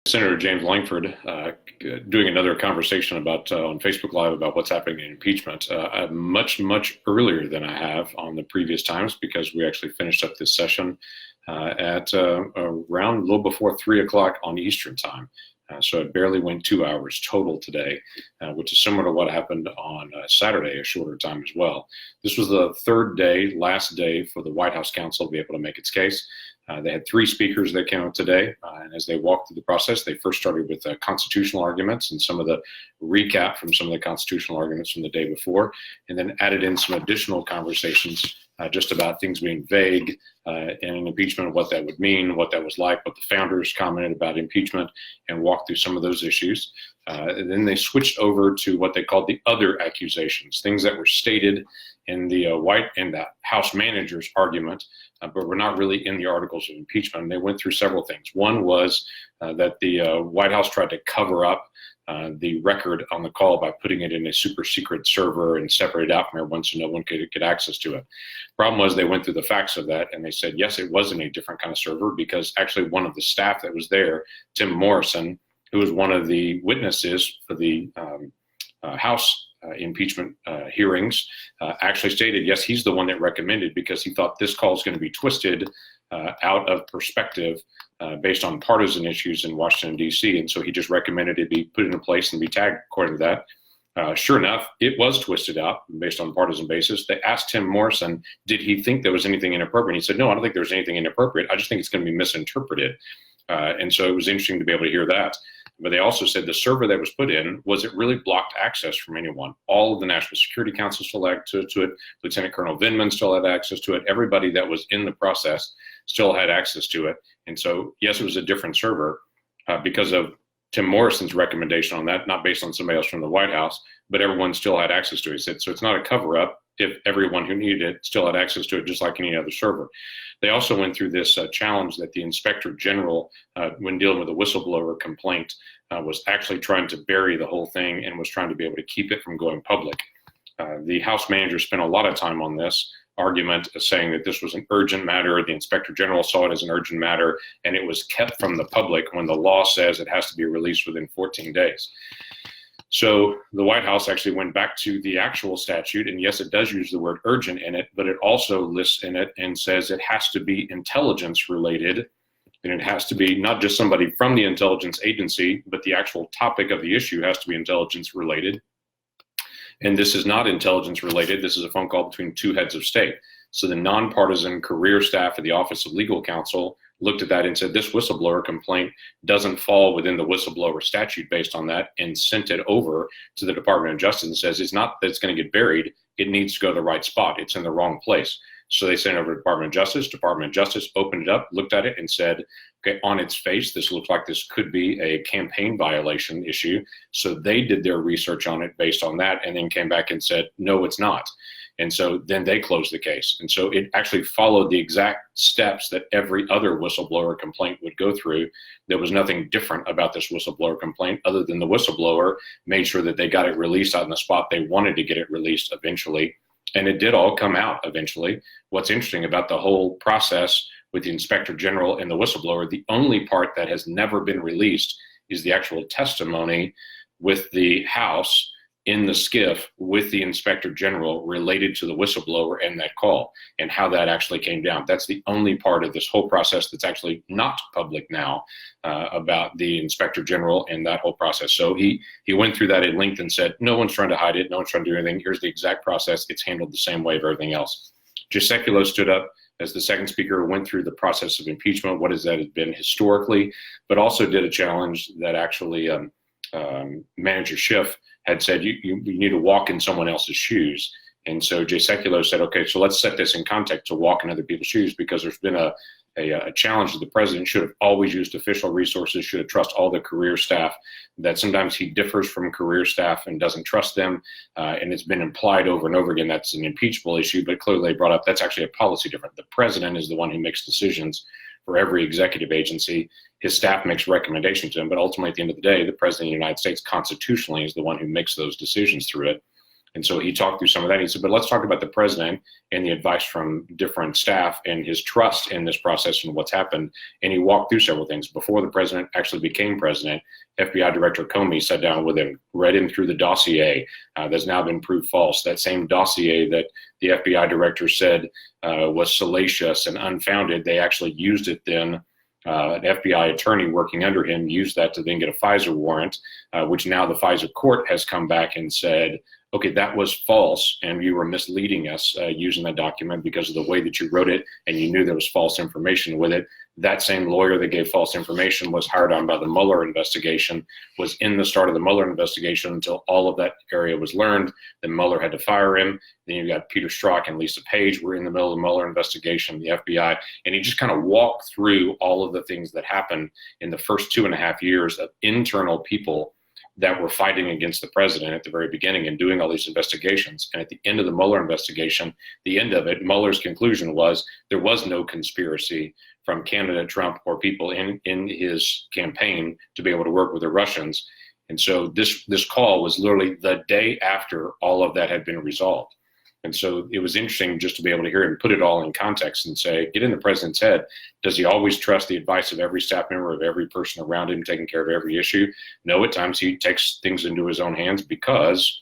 Senator James Lankford doing another conversation about on Facebook Live about what's happening in impeachment much earlier than I have on the previous times, because we actually finished up this session at around a little before 3 o'clock on Eastern time. So it barely went 2 hours total today, which is similar to what happened on Saturday, a shorter time as well. This was the third day, last day for the White House counsel to be able to make its case. They had three speakers that came out today, and as they walked through the process, they first started with constitutional arguments and some of the recap from some of the constitutional arguments from the day before, and then added in some additional conversations just about things being vague in an impeachment, what that would mean, what that was like, what the founders commented about impeachment, and walked through some of those issues. And then they switched over to what they called the other accusations, things that were stated in the House manager's argument, but were not really in the articles of impeachment. And they went through several things. One was that the White House tried to cover up the record on the call by putting it in a super secret server and separate it out from everyone so no one could get access to it. Problem was they went through the facts of that, and they said, yes, it was in a different kind of server, because actually one of the staff that was there, Tim Morrison, who was one of the witnesses for the House impeachment hearings, actually stated, yes, he's the one that recommended, because he thought this call is going to be twisted out of perspective based on partisan issues in Washington, D.C. And so he just recommended it be put into place and be tagged according to that. Sure enough, it was twisted out based on partisan basis. They asked Tim Morrison, did he think there was anything inappropriate? And he said, no, I don't think there was anything inappropriate. I just think it's going to be misinterpreted. And so it was interesting to be able to hear that. But they also said the server that was put in, was it really blocked access from anyone? All of the National Security Council still had access to it. Lieutenant Colonel Vindman still had access to it. Everybody that was in the process still had access to it. And so, yes, it was a different server because of Tim Morrison's recommendation on that, not based on somebody else from the White House, but everyone still had access to it. He said, so it's not a cover-up if everyone who needed it still had access to it, just like any other server. They also went through this challenge that the Inspector General, when dealing with a whistleblower complaint, was actually trying to bury the whole thing and was trying to be able to keep it from going public. The House manager spent a lot of time on this argument, saying that this was an urgent matter. The Inspector General saw it as an urgent matter, and it was kept from the public when the law says it has to be released within 14 days. So the White House actually went back to the actual statute, and yes, it does use the word urgent in it, but it also lists in it and says it has to be intelligence related, and it has to be not just somebody from the intelligence agency, but the actual topic of the issue has to be intelligence related. And this is not intelligence related. This is a phone call between two heads of state. So the nonpartisan career staff of the Office of Legal Counsel looked at that and said, this whistleblower complaint doesn't fall within the whistleblower statute based on that, and sent it over to the Department of Justice and says, it's not that it's going to get buried. It needs to go to the right spot. It's in the wrong place. So they sent it over to Department of Justice. Department of Justice opened it up, looked at it, and said, okay, on its face, this looks like this could be a campaign violation issue. So they did their research on it based on that, and then came back and said, no, it's not. And so then they closed the case. And so it actually followed the exact steps that every other whistleblower complaint would go through. There was nothing different about this whistleblower complaint other than the whistleblower made sure that they got it released out in the spot they wanted to get it released eventually. And it did all come out eventually. What's interesting about the whole process with the Inspector General and the whistleblower, the only part that has never been released is the actual testimony with the House in the SCIF with the Inspector General related to the whistleblower and that call and how that actually came down. That's the only part of this whole process that's actually not public now about the Inspector General and that whole process. So he went through that at length and said, no one's trying to hide it. No one's trying to do anything. Here's the exact process. It's handled the same way of everything else. Giuseculo stood up as the second speaker, went through the process of impeachment. What has that been historically, but also did a challenge that actually Manager Schiff had said, you need to walk in someone else's shoes. And so Giuseculo said, okay, so let's set this in context to walk in other people's shoes, because there's been a challenge that the president should have always used official resources, should have trusted all the career staff, that sometimes he differs from career staff and doesn't trust them. And it's been implied over and over again that's an impeachable issue, but clearly they brought up that's actually a policy difference. The president is the one who makes decisions for every executive agency. His staff makes recommendations to him, but ultimately at the end of the day, the president of the United States constitutionally is the one who makes those decisions through it. And so he talked through some of that. He said, but let's talk about the president and the advice from different staff and his trust in this process and what's happened. And he walked through several things. Before the president actually became president, FBI Director Comey sat down with him, read him through the dossier that's now been proved false. That same dossier that the FBI director said was salacious and unfounded, they actually used it then. An FBI attorney working under him used that to then get a FISA warrant, which now the FISA court has come back and said, okay, that was false, and you were misleading us using that document because of the way that you wrote it, and you knew there was false information with it. That same lawyer that gave false information was hired on by the Mueller investigation, was in the start of the Mueller investigation until all of that area was learned. Then Mueller had to fire him. Then you got Peter Strzok and Lisa Page were in the middle of the Mueller investigation, the FBI, and he just kind of walked through all of the things that happened in the first 2.5 years of internal people that were fighting against the president at the very beginning and doing all these investigations. And at the end of the Mueller investigation, the end of it, Mueller's conclusion was there was no conspiracy from candidate Trump or people in his campaign to be able to work with the Russians. And so this call was literally the day after all of that had been resolved. And so it was interesting just to be able to hear him put it all in context and say, get in the president's head. Does he always trust the advice of every staff member, of every person around him, taking care of every issue? No, at times he takes things into his own hands because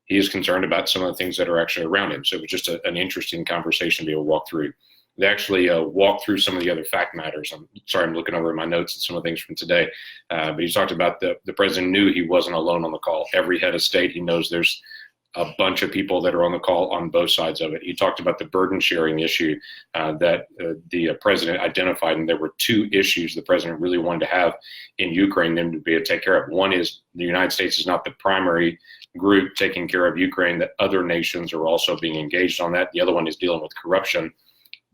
he is concerned about some of the things that are actually around him. So it was just an interesting conversation to be able to walk through. They actually walked through some of the other fact matters. I'm sorry, I'm looking over my notes and some of the things from today. But he talked about the president knew he wasn't alone on the call. Every head of state, he knows there's a bunch of people that are on the call on both sides of it. He talked about the burden sharing issue that the president identified, and there were two issues the president really wanted to have in Ukraine them to be able to take care of. One is the United States is not the primary group taking care of Ukraine, that other nations are also being engaged on that. The other one is dealing with corruption.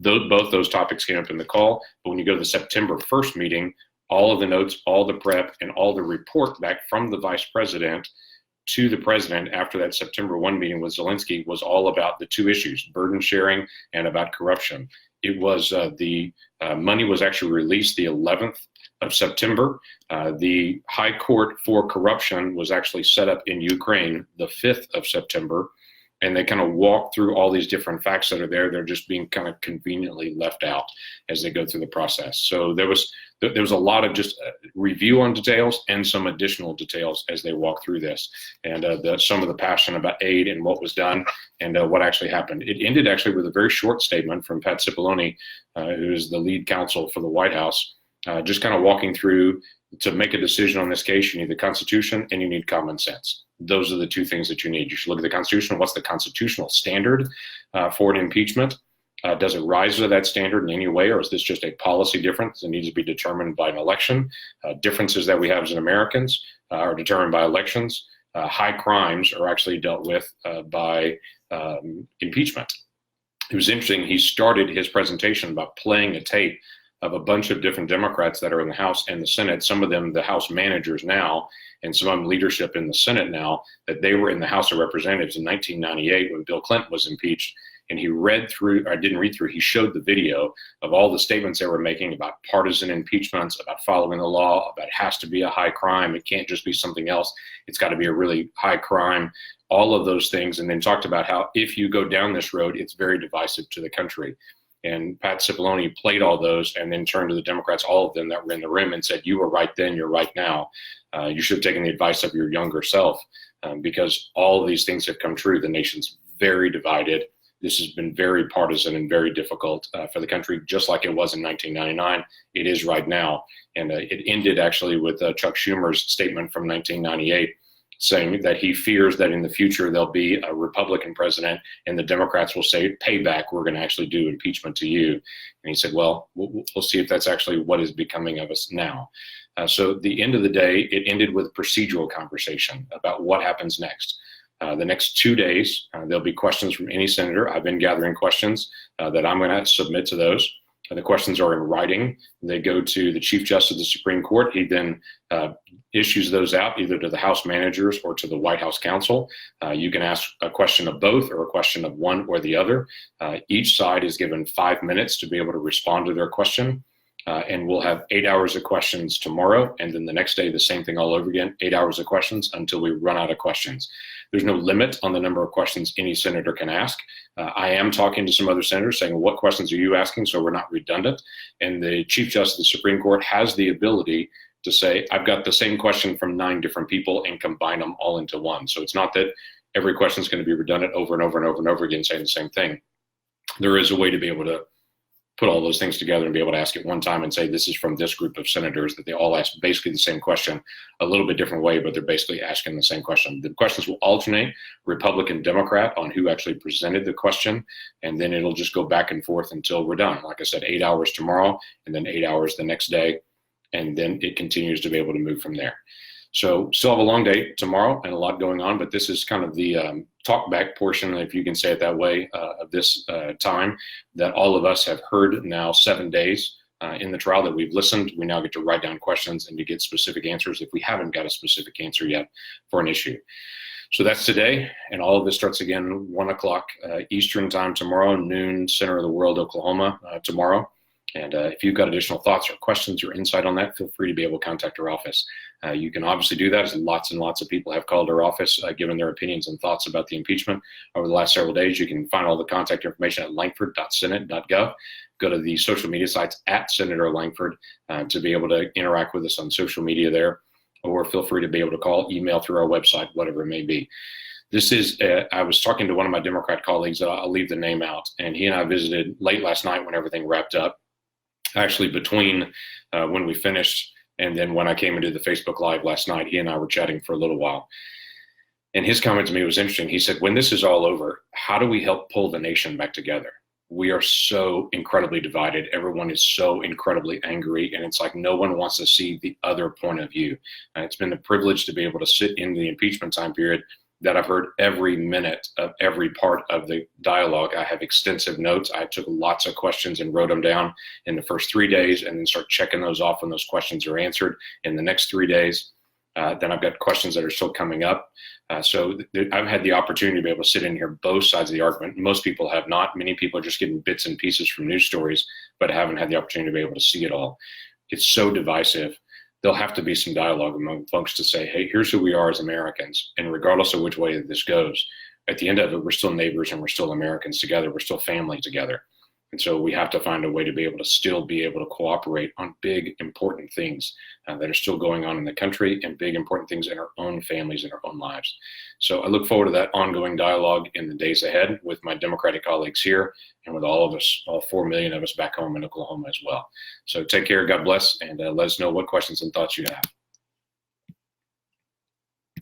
Both those topics came up in the call, but when you go to the September 1st meeting, all of the notes, all the prep, and all the report back from the vice president to the president after that September 1 meeting with Zelensky was all about the two issues, burden sharing and about corruption. It was the money was actually released the 11th of September. The High Court for Corruption was actually set up in Ukraine the 5th of September. And they kind of walk through all these different facts that are there. They're just being kind of conveniently left out as they go through the process. So there was a lot of just review on details and some additional details as they walk through this, and some of the passion about aid and what was done and what actually happened. It ended actually with a very short statement from Pat Cipollone, who is the lead counsel for the White House, just kind of walking through to make a decision on this case. You need the Constitution and you need common sense. Those are the two things that you need. You should look at the Constitution. What's the constitutional standard for an impeachment? Does it rise to that standard in any way, or is this just a policy difference that needs to be determined by an election? Differences that we have as Americans are determined by elections. High crimes are actually dealt with by impeachment. It was interesting. He started his presentation by playing a tape of a bunch of different Democrats that are in the House and the Senate, some of them the House managers now, and some of them leadership in the Senate now, that they were in the House of Representatives in 1998 when Bill Clinton was impeached. And he he showed the video of all the statements they were making about partisan impeachments, about following the law, about it has to be a high crime. It can't just be something else. It's got to be a really high crime, all of those things. And then talked about how if you go down this road, it's very divisive to the country. And Pat Cipollone played all those and then turned to the Democrats, all of them that were in the room, and said, you were right then, you're right now. You should have taken the advice of your younger self because all of these things have come true. The nation's very divided. This has been very partisan and very difficult for the country, just like it was in 1999. It is right now. And it ended actually with Chuck Schumer's statement from 1998, saying that he fears that in the future there'll be a Republican president and the Democrats will say, payback, we're going to actually do impeachment to you. And he said, well, we'll see if that's actually what is becoming of us now. So at the end of the day, it ended with procedural conversation about what happens next. The next 2 days, there'll be questions from any senator. I've been gathering questions that I'm going to submit to those. The questions are in writing. They go to the Chief Justice of the Supreme Court. He then issues those out either to the House managers or to the White House counsel. You can ask a question of both or a question of one or the other. Each side is given 5 minutes to be able to respond to their question. And we'll have 8 hours of questions tomorrow. And then the next day, the same thing all over again, 8 hours of questions until we run out of questions. There's no limit on the number of questions any senator can ask. I am talking to some other senators saying, what questions are you asking? So we're not redundant. And the Chief Justice of the Supreme Court has the ability to say, I've got the same question from 9 different people and combine them all into one. So it's not that every question is going to be redundant over and over and over and over again, saying the same thing. There is a way to be able to put all those things together and be able to ask it one time and say, this is from this group of senators, that they all ask basically the same question, a little bit different way, but they're basically asking the same question. The questions will alternate Republican, Democrat on who actually presented the question. And then it'll just go back and forth until we're done. Like I said, 8 hours tomorrow and then 8 hours the next day. And then it continues to be able to move from there. So still have a long day tomorrow and a lot going on, but this is kind of the talk back portion, if you can say it that way, of this time that all of us have heard now 7 days in the trial that we've listened. We now get to write down questions and to get specific answers if we haven't got a specific answer yet for an issue. So that's today, and all of this starts again 1 o'clock Eastern time tomorrow, noon, center of the world, Oklahoma tomorrow. And if you've got additional thoughts or questions or insight on that, feel free to be able to contact our office. You can obviously do that, as lots and lots of people have called our office, given their opinions and thoughts about the impeachment over the last several days. You can find all the contact information at lankford.senate.gov. Go to the social media sites at Senator Lankford to be able to interact with us on social media there, or feel free to be able to call, email through our website, whatever it may be. This is, I was talking to one of my Democrat colleagues, I'll leave the name out, and he and I visited late last night when everything wrapped up. Actually, between when we finished and then when I came into the Facebook Live last night, he and I were chatting for a little while. And his comment to me was interesting. He said, when this is all over, how do we help pull the nation back together? We are so incredibly divided. Everyone is so incredibly angry. And it's like no one wants to see the other point of view. And it's been a privilege to be able to sit in the impeachment time period that I've heard every minute of every part of the dialogue. I have extensive notes. I took lots of questions and wrote them down in the first 3 days and then start checking those off when those questions are answered in the next 3 days. Then I've got questions that are still coming up. So I've had the opportunity to be able to sit in here both sides of the argument. Most people have not. Many people are just getting bits and pieces from news stories, but haven't had the opportunity to be able to see it all. It's so divisive. There'll have to be some dialogue among folks to say, hey, here's who we are as Americans. And regardless of which way this goes, at the end of it, we're still neighbors and we're still Americans together. We're still family together. And so we have to find a way to be able to still be able to cooperate on big, important things that are still going on in the country and big, important things in our own families and our own lives. So I look forward to that ongoing dialogue in the days ahead with my Democratic colleagues here and with all of us, all 4 million of us back home in Oklahoma as well. So take care, God bless, and let us know what questions and thoughts you have.